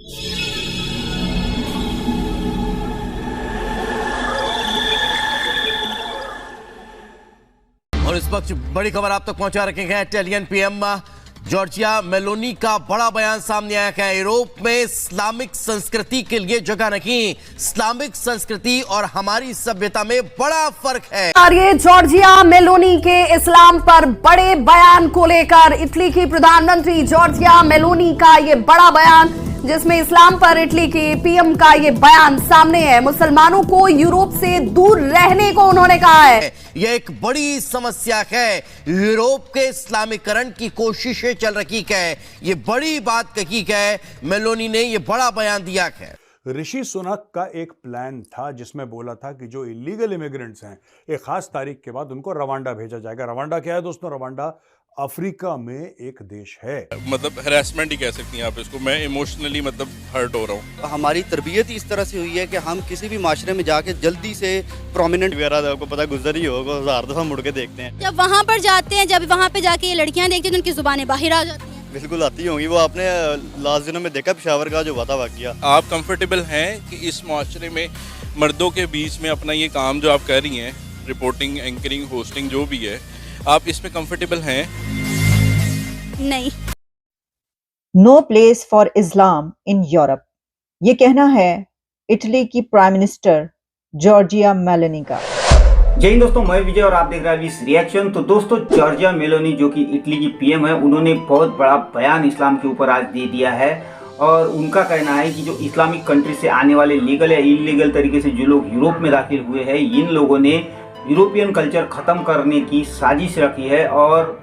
और इस वक्त बड़ी खबर आप तक पहुंचा रखे हैं। इटालियन पीएम जॉर्जिया मेलोनी का बड़ा बयान सामने आया है। यूरोप में इस्लामिक संस्कृति के लिए जगह नहीं, इस्लामिक संस्कृति और हमारी सभ्यता में बड़ा फर्क है। और ये जॉर्जिया मेलोनी के इस्लाम पर बड़े बयान को लेकर इटली की प्रधानमंत्री जॉर्जिया मेलोनी का ये बड़ा बयान, जिसमें इस्लाम पर इटली के पीएम का ये बयान सामने है। मुसलमानों को यूरोप से दूर रहने को उन्होंने कहा है। यह एक बड़ी समस्या है। यूरोप के इस्लामीकरण की कोशिशें चल रही है। ये बड़ी बात कही है। मेलोनी ने ये बड़ा बयान दिया है। ऋषि सुनक का एक प्लान था जिसमें बोला था कि जो इलीगल इमिग्रेंट्स हैं एक खास तारीख के बाद उनको रवांडा भेजा जाएगा। रवांडा क्या है दोस्तों? रवांडा अफ्रीका में एक देश है। मतलब हरासमेंट ही कह सकती हैं आप इसको। मैं इमोशनली मतलब हर्ट हो रहा हूँ। हमारी तरबियत ही इस तरह से हुई है कि हम किसी भी माशरे में जाके जल्दी से प्रोमिनेंट वगैरह, आपको पता गुजर ही होगा, 1000 दफा मुड़ के देखते हैं। जब वहाँ पर जाते हैं, जब वहाँ पे जाके ये लड़कियाँ देखती हैं तो उनकी जुबानें बाहर आ जाती हैं। बिल्कुल आती होंगी। वो आपने लास्ट दिनों में देखा पेशावर का जो वाता वाकया। आप कंफर्टेबल हैं कि इस माशरे में मर्दों के बीच में अपना ये काम जो आप कर रही हैं, रिपोर्टिंग, एंकरिंग, होस्टिंग जो भी है, आप इसमें कंफर्टेबल हैं? नहीं। No place for Islam in Europe, ये कहना है इटली की प्राइम मिनिस्टर जॉर्जिया मेलोनी का। जय हिंद दोस्तों, मैं विजय और आप देख रहे हैं इस रिएक्शन। तो दोस्तों, जॉर्जिया मेलोनी जो कि इटली की पीएम है, उन्होंने बहुत बड़ा बयान इस्लाम के ऊपर आज दे दिया है। और उनका कहना है कि जो इस्लामिक कंट्री से आने वाले लीगल या इलीगल तरीके से जो लोग यूरोप में दाखिल हुए हैं, इन लोगों ने यूरोपियन कल्चर ख़त्म करने की साजिश रखी है। और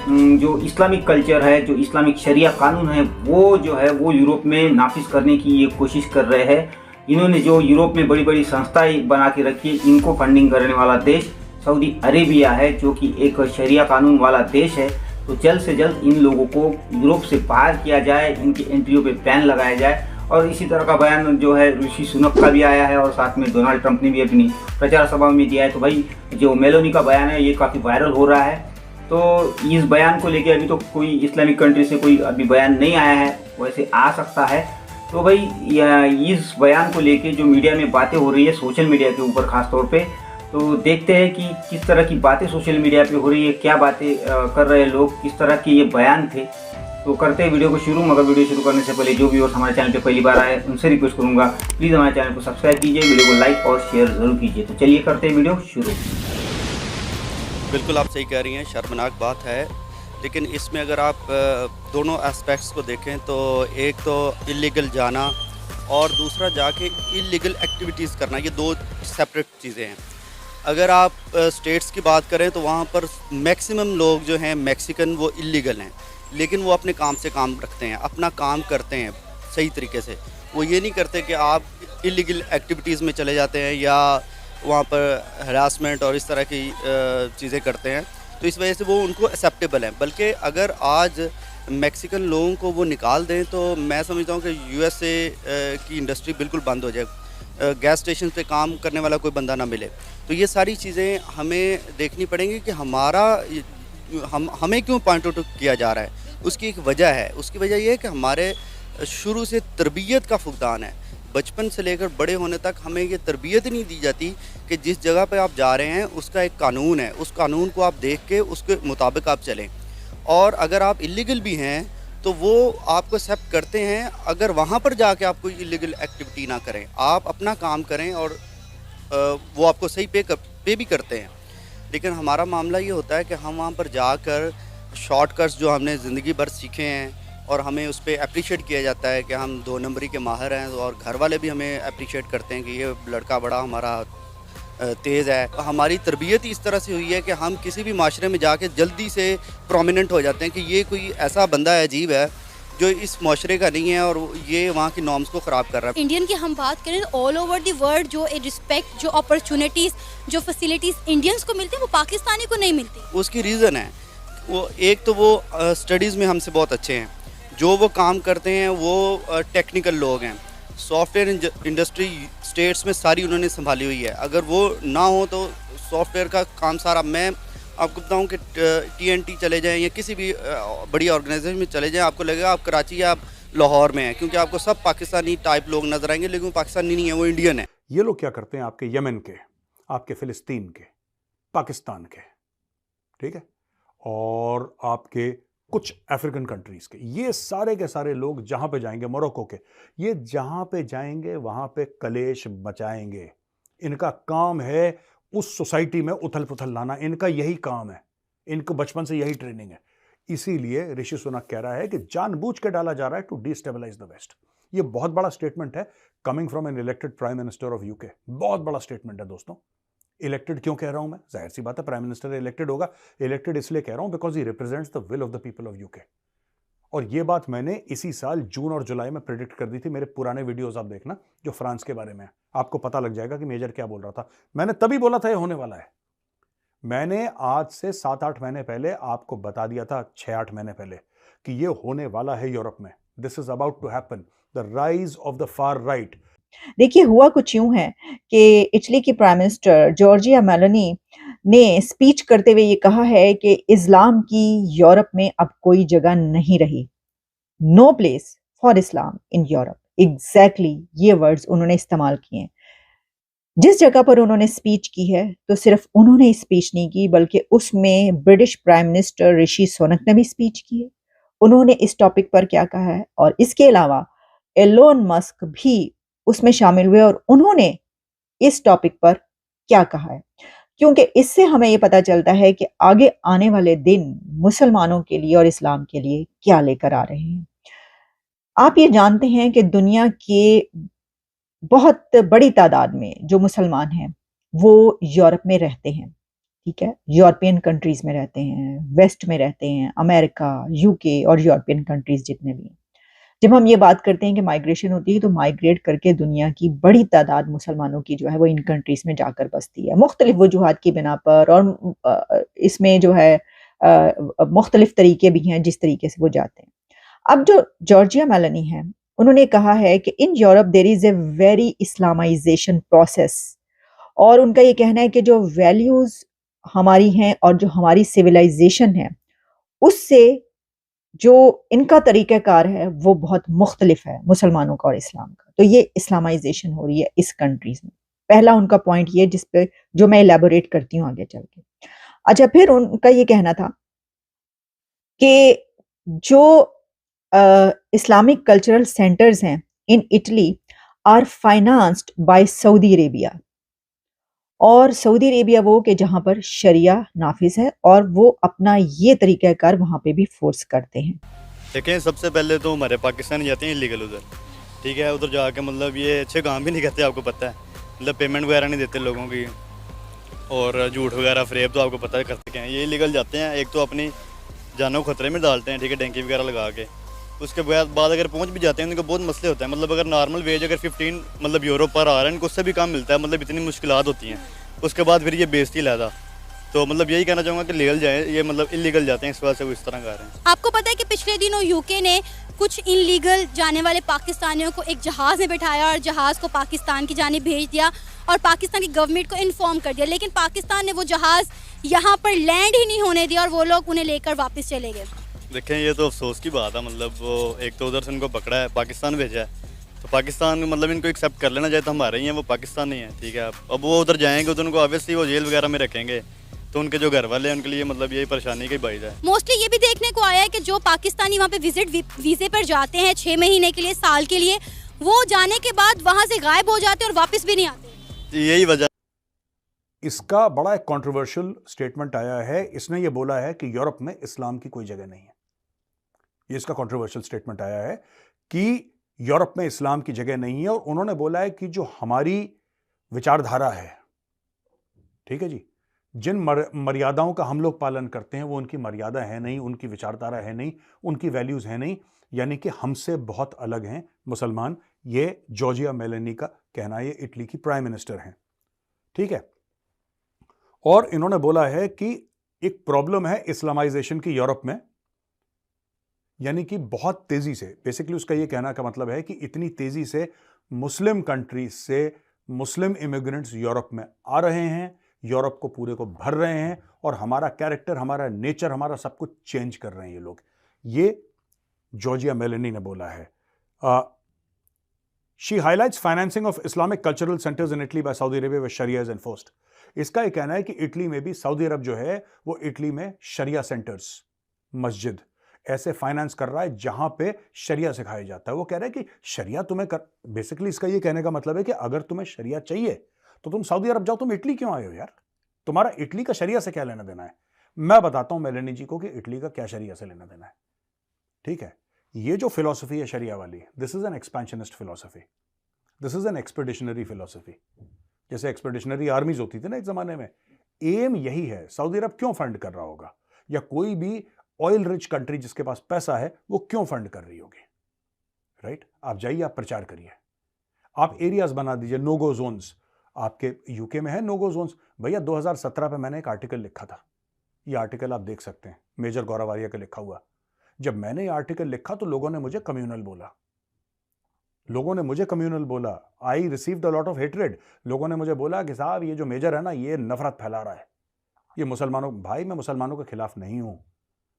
जो इस्लामिक कल्चर है, जो इस्लामिक शरिया कानून है, वो जो है वो यूरोप में नाफिज करने की ये कोशिश कर रहे हैं। इन्होंने जो यूरोप में बड़ी बड़ी संस्थाएं बना के रखी है, इनको फंडिंग करने वाला देश सऊदी अरेबिया है, जो कि एक शरिया कानून वाला देश है। तो जल्द से जल्द इन लोगों को यूरोप से बाहर किया जाए, इनकी एंट्रियों पे बैन लगाया जाए। और इसी तरह का बयान जो है ऋषि सुनक का भी आया है और साथ में डोनाल्ड ट्रंप ने भी अपनी प्रचार सभा में दिया है। तो भाई जो मेलोनी का बयान है ये काफ़ी वायरल हो रहा है। तो इस बयान को लेके अभी तो कोई इस्लामिक कंट्री से कोई अभी बयान नहीं आया है, वैसे आ सकता है। तो भाई इस बयान को लेके जो मीडिया में बातें हो रही है, सोशल मीडिया के ऊपर खास तौर पे, तो देखते हैं कि किस तरह की बातें सोशल मीडिया पे हो रही है, क्या बातें कर रहे हैं लोग, किस तरह के ये बयान थे। तो करते हैं वीडियो को शुरू। मगर वीडियो शुरू करने से पहले जो भी और हमारे चैनल पे पहली बार आए उनसे रिक्वेस्ट करूँगा, प्लीज़ हमारे चैनल को सब्सक्राइब कीजिए, वीडियो को लाइक और शेयर ज़रूर कीजिए। तो चलिए करते हैं वीडियो शुरू। बिल्कुल आप सही कह रही हैं, शर्मनाक बात है। लेकिन इसमें अगर आप दोनों एस्पेक्ट्स को देखें तो एक तो इलीगल जाना और दूसरा जाके इलीगल एक्टिविटीज़ करना, ये दो सेपरेट चीज़ें हैं। अगर आप स्टेट्स की बात करें तो वहाँ पर मैक्सिमम लोग जो हैं मैक्सिकन, वो इलीगल हैं, लेकिन वो अपने काम से काम रखते हैं, अपना काम करते हैं सही तरीके से। वो ये नहीं करते कि आप इलीगल एक्टिविटीज़ में चले जाते हैं या वहाँ पर हरासमेंट और इस तरह की चीज़ें करते हैं। तो इस वजह से वो उनको एक्सेप्टेबल है। बल्कि अगर आज मैक्सिकन लोगों को वो निकाल दें तो मैं समझता हूँ कि यूएसए की इंडस्ट्री बिल्कुल बंद हो जाए, गैस स्टेशन पे काम करने वाला कोई बंदा ना मिले। तो ये सारी चीज़ें हमें देखनी पड़ेंगी कि हमें क्यों पॉइंट आउट किया जा रहा है। उसकी एक वजह है। उसकी वजह ये है कि हमारे शुरू से तरबियत का फुकदान है। बचपन से लेकर बड़े होने तक हमें ये तरबियत नहीं दी जाती कि जिस जगह पे आप जा रहे हैं उसका एक कानून है, उस कानून को आप देख के उसके मुताबिक आप चलें। और अगर आप इलीगल भी हैं तो वो आपको एक्सेप्ट करते हैं अगर वहाँ पर जाके आप कोई इलीगल एक्टिविटी ना करें, आप अपना काम करें और वो आपको सही पे भी करते हैं। लेकिन हमारा मामला ये होता है कि हम वहाँ पर जाकर शॉर्टकट्स जो हमने ज़िंदगी भर सीखे हैं और हमें उस पर अप्रिशिएट किया जाता है कि हम 2 नंबरी के माहिर हैं, और घर वाले भी हमें अप्रिशिएट करते हैं कि ये लड़का बड़ा हमारा तेज़ है। हमारी तरबियत ही इस तरह से हुई है कि हम किसी भी माशरे में जाके जल्दी से प्रोमिनेंट हो जाते हैं कि ये कोई ऐसा बंदा है अजीब है जो इस माशरे का नहीं है और ये वहाँ की नॉर्म्स को ख़राब कर रहा है। इंडियन की हम बात करें तो ऑल ओवर द वर्ल्ड जो रिस्पेक्ट, जो अपॉर्चुनिटीज़, जो फैसिलिटीज़ इंडियंस को मिलती है वो पाकिस्तानी को नहीं मिलती। उसकी रीज़न है वो, एक तो वो स्टडीज़ में हमसे बहुत अच्छे हैं, जो वो काम करते हैं वो टेक्निकल लोग हैं। सॉफ्टवेयर इंडस्ट्री स्टेट्स में सारी उन्होंने संभाली हुई है। अगर वो ना हो तो सॉफ्टवेयर का काम सारा, मैं आपको बताऊं कि TNT चले जाएं या किसी भी बड़ी ऑर्गेनाइजेशन में चले जाएं, आपको लगेगा आप कराची या लाहौर में है, क्योंकि आपको सब पाकिस्तानी टाइप लोग नजर आएंगे, लेकिन वो पाकिस्तानी नहीं है, वो इंडियन है। ये लोग क्या करते हैं आपके यमन के, आपके फिलिस्तीन के, पाकिस्तान के, ठीक है, और आपके कुछ अफ्रीकन कंट्रीज के, ये सारे के सारे लोग जहां पे जाएंगे, मोरक्को के, ये जहां पे जाएंगे वहां पे कलेश मचाएंगे। इनका काम है उस सोसाइटी में उथल पुथल लाना, इनका यही काम है, इनको बचपन से यही ट्रेनिंग है। इसीलिए ऋषि सुनक कह रहा है कि जानबूझ के डाला जा रहा है टू डिस्टेबलाइज द वेस्ट। ये बहुत बड़ा स्टेटमेंट है coming from an elected prime minister of UK. बहुत बड़ा स्टेटमेंट है दोस्तों। इलेक्टेड क्यों कह रहा हूं मैं? जाहिर सी बात है, प्राइम मिनिस्टर इलेक्टेड होगा। इलेक्टेड इसलिए कह रहा हूं because he represents the will of the people of UK. और ये बात मैंने इसी साल जून और जुलाई में प्रेडिक्ट कर दी थी। मेरे पुराने वीडियोस आप देखना जो फ्रांस के बारे में है, आपको पता लग जाएगा कि मेजर क्या बोल रहा था। मैंने तभी बोला था ये होने वाला है। मैंने आज से 7-8 महीने पहले आपको बता दिया था, 6-8 महीने पहले, कि ये होने वाला है यूरोप में। This is about to happen, the rise of the far right. देखिए, हुआ कुछ यूं है कि इटली की प्राइम मिनिस्टर जॉर्जिया मेलोनी ने स्पीच करते हुए ये कहा है कि इस्लाम की यूरोप में अब कोई जगह नहीं रही। No place for Islam in Europe. Exactly ये वर्ड्स उन्होंने इस्तेमाल किए हैं। जिस जगह पर उन्होंने स्पीच की है, तो सिर्फ उन्होंने स्पीच नहीं की, बल्कि उसमें British prime minister Rishi Sunak ने भी स्पीच की है। उन्होंने इस टॉपिक पर क्या कहा है, और इसके अलावा एलोन मस्क भी उसमें शामिल हुए और उन्होंने इस टॉपिक पर क्या कहा है, क्योंकि इससे हमें यह पता चलता है कि आगे आने वाले दिन मुसलमानों के लिए और इस्लाम के लिए क्या लेकर आ रहे हैं। आप ये जानते हैं कि दुनिया के बहुत बड़ी तादाद में जो मुसलमान हैं वो यूरोप में रहते हैं, ठीक है, यूरोपियन कंट्रीज में रहते हैं, वेस्ट में रहते हैं, अमेरिका, यूके और यूरोपियन कंट्रीज जितने भी हैं। जब हम ये बात करते हैं कि माइग्रेशन होती है, तो माइग्रेट करके दुनिया की बड़ी तादाद मुसलमानों की जो है वो इन कंट्रीज में जाकर बसती है, मुख्तलिफ वजूहात की बिना पर। और इसमें जो है मुख्तलिफ तरीके भी हैं जिस तरीके से वो जाते हैं। अब जो जॉर्जिया मेलोनी है, उन्होंने कहा है कि in Europe there is a very Islamization process, और उनका ये कहना है कि जो वैल्यूज हमारी हैं और जो हमारी सिविलाइजेशन है, उससे जो इनका तरीक़ाकार है वो बहुत मुख्तलिफ है मुसलमानों का और इस्लाम का। तो ये इस्लामाइजेशन हो रही है इस कंट्रीज में। पहला उनका पॉइंट ये, जिस पे जो मैं इलेबोरेट करती हूँ आगे चल के। अच्छा, फिर उनका ये कहना था कि जो इस्लामिक कल्चरल सेंटर्स हैं in Italy are financed by Saudi Arabia, और सऊदी अरेबिया वो कि जहां पर शरिया नाफिज है, और वो अपना ये तरीक़ाकार वहां पे भी फोर्स करते हैं। देखें, सबसे पहले तो हमारे पाकिस्तान जाते हैं इलीगल उधर, ठीक है, उधर जाके मतलब ये अच्छे काम भी नहीं करते, आपको पता है, मतलब पेमेंट वगैरह नहीं देते लोगों की, और झूठ वगैरह फ्रेब तो आपको पता है करते क्या हैं। ये इलीगल जाते हैं, एक तो अपनी जानों को खतरे में डालते हैं, ठीक है, टैंकी वगैरह लगा के। उसके बाद अगर पहुंच भी जाते हैं, उनको बहुत मसले होते हैं। मतलब अगर नॉर्मल वेज अगर 15 मतलब यूरो पर आ रहा है, इनको उससे भी काम मिलता है, मतलब इतनी मुश्किलात होती हैं। उसके बाद फिर ये बेइज्जती लादा। तो मतलब यही कहना चाहूँगा कि लीगल जाए, ये मतलब इलीगल जाते हैं, इस वजह से वो इस तरह कर रहे हैं। आपको पता है कि पिछले दिनों यूके ने कुछ इलीगल जाने वाले पाकिस्तानियों को एक जहाज़ में बिठाया और जहाज़ को पाकिस्तान की जानिब भेज दिया और पाकिस्तान की गवर्नमेंट को इन्फॉर्म कर दिया, लेकिन पाकिस्तान ने वो जहाज़ यहाँ पर लैंड ही नहीं होने दिया और वो लोग उन्हें लेकर वापस चले गए। देखें, ये तो अफसोस की बात है। मतलब वो एक तो उधर से उनको पकड़ा है, पाकिस्तान भेजा है, तो पाकिस्तान मतलब इनको एक्सेप्ट कर लेना चाहिए, तो हमारे ही हैं, वो पाकिस्तान नहीं है, ठीक है। अब वो उधर जाएंगे तो उनको ऑब्वियसली वो जेल वगैरह में रखेंगे, तो उनके जो घर वाले हैं उनके लिए मतलब यही परेशानी की बात है। मोस्टली ये भी देखने को आया है कि जो पाकिस्तानी वहाँ पे वीज़े पर जाते हैं 6 महीने के लिए, साल के लिए, वो जाने के बाद वहाँ से गायब हो जाते हैं और वापस भी नहीं आते। यही वजह। इसका बड़ा एक कंट्रोवर्शियल स्टेटमेंट आया है। इसने ये बोला है कि यूरोप में इस्लाम की कोई जगह नहीं है। ये इसका कंट्रोवर्शियल स्टेटमेंट आया है कि यूरोप में इस्लाम की जगह नहीं है, और उन्होंने बोला है कि जो हमारी विचारधारा है, ठीक है जी, जिन मर्यादाओं का हम लोग पालन करते हैं वो उनकी मर्यादा है नहीं, उनकी विचारधारा है नहीं, उनकी वैल्यूज है नहीं, यानी कि हमसे बहुत अलग हैं मुसलमान। ये जॉर्जिया मेलोनी का कहना है, ये इटली की प्राइम मिनिस्टर हैं, ठीक है। और इन्होंने बोला है कि एक प्रॉब्लम है इस्लामाइजेशन की यूरोप में, यानी कि बहुत तेजी से, बेसिकली उसका ये कहना का मतलब है कि इतनी तेजी से मुस्लिम कंट्रीज से मुस्लिम इमिग्रेंट्स यूरोप में आ रहे हैं, यूरोप को पूरे को भर रहे हैं, और हमारा कैरेक्टर, हमारा नेचर, हमारा सब कुछ चेंज कर रहे हैं ये लोग। ये जॉर्जिया मेलोनी ने बोला है। She highlights financing of Islamic cultural centers in Italy by Saudi Arabia where Sharia is enforced. इसका ये कहना है कि इटली में भी सऊदी अरब जो है वो इटली में शरिया सेंटर्स, मस्जिद ऐसे फाइनेंस कर रहा है जहां पे शरिया सिखाया जाता है। वो कह रहा है कि शरिया तुम्हें बेसिकली इसका ये कहने का मतलब है कि अगर तुम्हें शरिया चाहिए तो तुम सऊदी अरब जाओ, तुम इटली क्यों आए हो यार? तुम्हारा इटली का शरिया से क्या लेना देना है? मैं बताता हूं मेलेनी जी को कि इटली का क्या शरिया से लेना देना है। ठीक है, ये जो फिलॉसफी है शरिया वाली, this is an expansionist philosophy, this is an expeditionary philosophy. जैसे एक्सपेडिशनरी आर्मीज होती थी ना एक जमाने में, एम यही है। सऊदी अरब क्यों फंड कर रहा होगा, या कोई भी ऑयल रिच कंट्री जिसके पास पैसा है वो क्यों फंड कर रही होगी? राइट? आप जाइए, आप प्रचार करिए, आप एरियाज बना दीजिए, नो गो जोन्स। आपके यूके में है नो गो जोन्स। भैया 2017 पे मैंने एक आर्टिकल लिखा था, ये आर्टिकल आप देख सकते हैं, मेजर गौरव आर्या का लिखा हुआ। जब मैंने ये आर्टिकल लिखा तो लोगों ने मुझे कम्युनल बोला, लोगों ने मुझे कम्युनल बोला। I received a lot of hatred. लोगों ने मुझे बोला कि साहब ये जो मेजर है ना, ये नफरत फैला रहा है, ये मुसलमानों। भाई मैं मुसलमानों के खिलाफ नहीं हूं,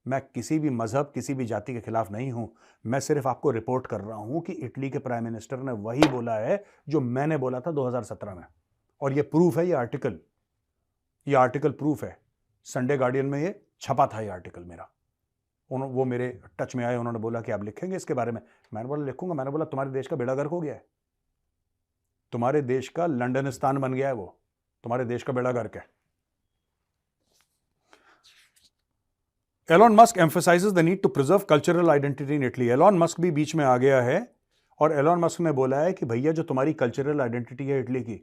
मैं किसी भी मजहब किसी भी जाति के खिलाफ नहीं हूं। मैं सिर्फ आपको रिपोर्ट कर रहा हूं कि इटली के प्राइम मिनिस्टर ने वही बोला है जो मैंने बोला था 2017 में, और ये प्रूफ है, ये आर्टिकल प्रूफ है। संडे गार्डियन में ये छपा था, ये आर्टिकल मेरा। वो मेरे टच में आए, उन्होंने बोला कि आप लिखेंगे इसके बारे में। मैंने बोला लिखूंगा। मैंने बोला तुम्हारे देश का बेड़ा गर्क हो गया है, तुम्हारे देश का लंदनिस्तान बन गया है, वो तुम्हारे देश का बेड़ा गर्क है। Elon Musk emphasizes the need to preserve cultural identity in Italy। Elon Musk भी बीच में आ गया है और एलॉन मस्क ने बोला है कि भैया जो तुम्हारी कल्चरल आइडेंटिटी है इटली की,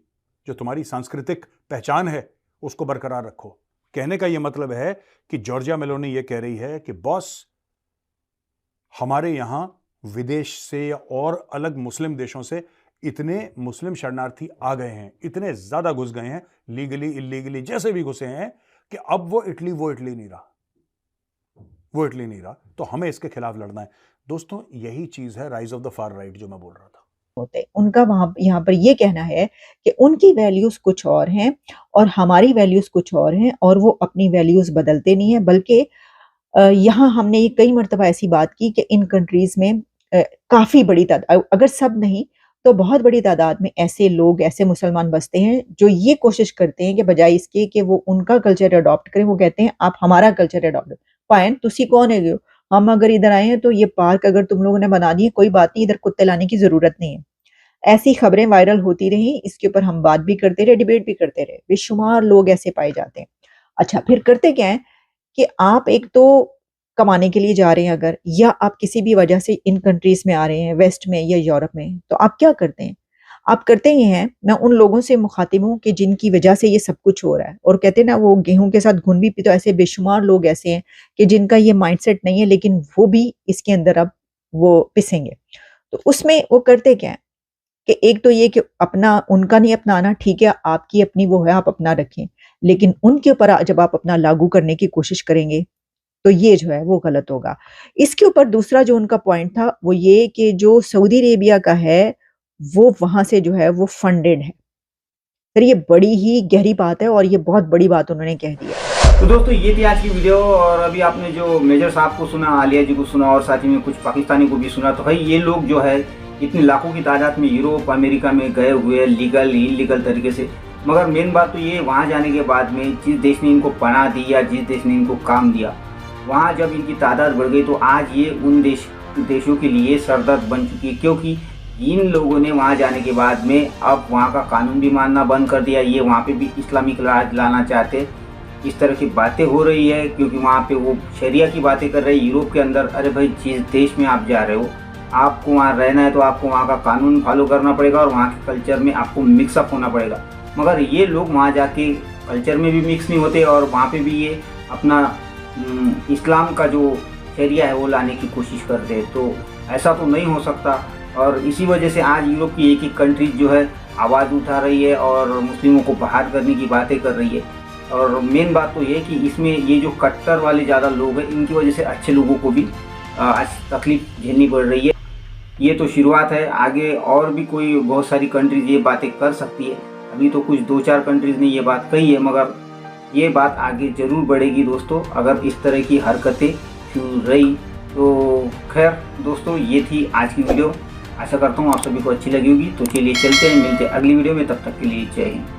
जो तुम्हारी सांस्कृतिक पहचान है, उसको बरकरार रखो। कहने का यह मतलब है कि जॉर्जिया मेलोनी यह कह रही है कि बॉस, हमारे यहां विदेश से या और अलग मुस्लिम देशों से इतने मुस्लिम शरणार्थी आ गए हैं, इतने ज्यादा घुस गए हैं, लीगली इलीगली जैसे भी घुसे हैं, कि अब वो इटली नहीं रहा, वो इटली नहीं रहा। तो हमें इसके खिलाफ लड़ना है। दोस्तों, यही चीज है rise of the far right जो मैं बोल रहा था। होते उनका वहां यहाँ पर ये कहना है कि उनकी वैल्यूज कुछ और हैं और हमारी वैल्यूज कुछ और हैं, और वो अपनी वैल्यूज बदलते नहीं है। बल्कि यहाँ हमने ये कई मरतबा ऐसी बात की कि इन कंट्रीज में काफी बड़ी तादाद, अगर सब नहीं तो बहुत बड़ी तादाद में ऐसे लोग, ऐसे मुसलमान बसते हैं जो ये कोशिश करते हैं कि बजाय इसके कि वो उनका कल्चर अडॉप्ट करें, वो कहते हैं आप हमारा कल्चर अडॉप्ट पाएं। तुसी कौन है, हम अगर इधर आए हैं तो ये पार्क अगर तुम लोगों ने बना दिए, कोई बात नहीं, इधर कुत्ते लाने की जरूरत नहीं है। ऐसी खबरें वायरल होती रही, इसके ऊपर हम बात भी करते रहे, डिबेट भी करते रहे। बेशुमार लोग ऐसे पाए जाते हैं। अच्छा, फिर करते क्या है कि आप एक तो कमाने के लिए जा रहे हैं अगर, या आप किसी भी वजह से इन कंट्रीज में आ रहे हैं, वेस्ट में या यूरोप में, तो आप क्या करते हैं? आप करते ये हैं, मैं उन लोगों से मुखातिब हूँ कि जिनकी वजह से ये सब कुछ हो रहा है, और कहते हैं ना वो गेहूं के साथ घुन भी, तो ऐसे बेशुमार लोग ऐसे हैं कि जिनका ये माइंडसेट नहीं है, लेकिन वो भी इसके अंदर अब वो पिसेंगे। तो उसमें वो करते क्या है कि एक तो ये कि अपना उनका नहीं अपनाना, ठीक है, आपकी अपनी वो है, आप अपना रखें, लेकिन उनके ऊपर जब आप अपना लागू करने की कोशिश करेंगे तो ये जो है वो गलत होगा। इसके ऊपर दूसरा जो उनका पॉइंट था वो ये कि जो सऊदी अरेबिया का है वो वहां से जो है वो फंडेड है। फिर ये बड़ी ही गहरी बात है और ये बहुत बड़ी बात उन्होंने कह दी है। तो दोस्तों, ये थी आज की वीडियो। और अभी आपने जो मेजर साहब को सुना, आलिया जी को सुना, और साथ ही में कुछ पाकिस्तानी को भी सुना। तो भाई ये लोग जो है इतने लाखों की तादाद में यूरोप अमेरिका में गए हुए, लीगल इलीगल तरीके से, मगर मेन बात तो ये, वहाँ जाने के बाद में जिस देश ने इनको पनाह दी या जिस देश ने इनको काम दिया, वहाँ जब इनकी तादाद बढ़ गई तो आज ये उन देशों के लिए सरदर्द बन चुकी है। क्योंकि इन लोगों ने वहाँ जाने के बाद में अब वहाँ का कानून भी मानना बंद कर दिया। ये वहाँ पे भी इस्लामिक राज लाना चाहते, इस तरह की बातें हो रही है। क्योंकि वहाँ पे वो शरिया की बातें कर रहे हैं यूरोप के अंदर। अरे भाई, जिस देश में आप जा रहे हो, आपको वहाँ रहना है तो आपको वहाँ का कानून फॉलो करना पड़ेगा और वहाँ के कल्चर में आपको मिक्सअप होना पड़ेगा। मगर ये लोग वहाँ जाके कल्चर में भी मिक्स नहीं होते और वहाँ पे भी ये अपना इस्लाम का जो शरिया है वो लाने की कोशिश करते हैं। तो ऐसा तो नहीं हो सकता, और इसी वजह से आज यूरोप की एक कंट्रीज जो है आवाज़ उठा रही है और मुस्लिमों को बाहर करने की बातें कर रही है। और मेन बात तो ये कि इसमें ये जो कट्टर वाले ज़्यादा लोग हैं, इनकी वजह से अच्छे लोगों को भी आज तकलीफ झेलनी पड़ रही है। ये तो शुरुआत है, आगे और भी कोई बहुत सारी कंट्रीज ये बातें कर सकती है। अभी तो कुछ 2-4 कंट्रीज ने ये बात कही है, मगर ये बात आगे ज़रूर बढ़ेगी दोस्तों, अगर इस तरह की हरकतें शुरू रही तो। खैर दोस्तों, ये थी आज की वीडियो। आशा करता हूँ आप सभी को अच्छी लगी होगी। तो चलिए चलते हैं, मिलते हैं अगली वीडियो में, तब तक के लिए जय हिंद।